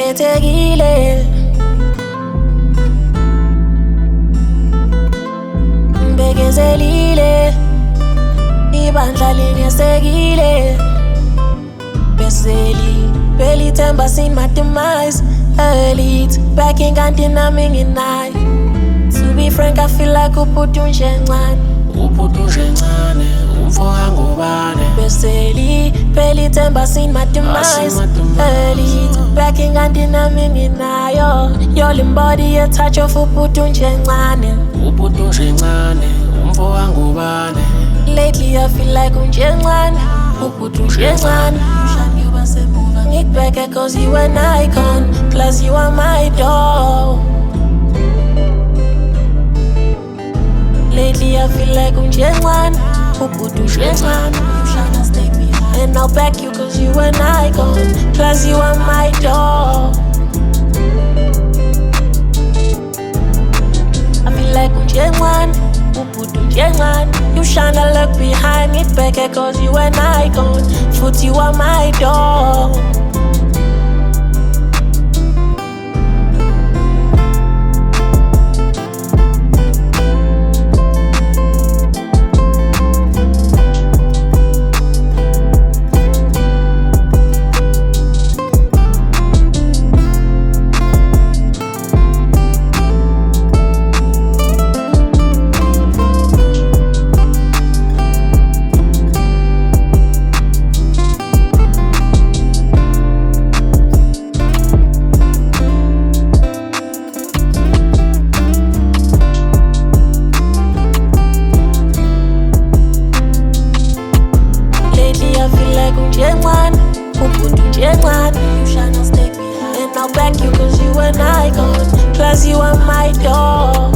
Ngikhethekile Ngibekezelile Ibandla lingesekile Beseli belithemba sinethemba elite backing kanti nami nginayo. To be frank, I feel like uphuthu njencane umfoka ngubane Beseli belithemba sinethemba elite backing kanti nami nginayo. Your body a touch of uphuthu njencane umfoka ngubane. Lately I feel like unjencane uphuthu njencane. Ngikubeke cause you an icon, plus you are my doll. Lately I feel like unjencane uphuthu njencane. And I'll back you cause you an icon, plus you are my doll. I feel like unjencane uphuthu njencane. You shine a look behind it back cause you an icon, foot you are my doll. And I'll back you cause you an icon, plus you are my doll.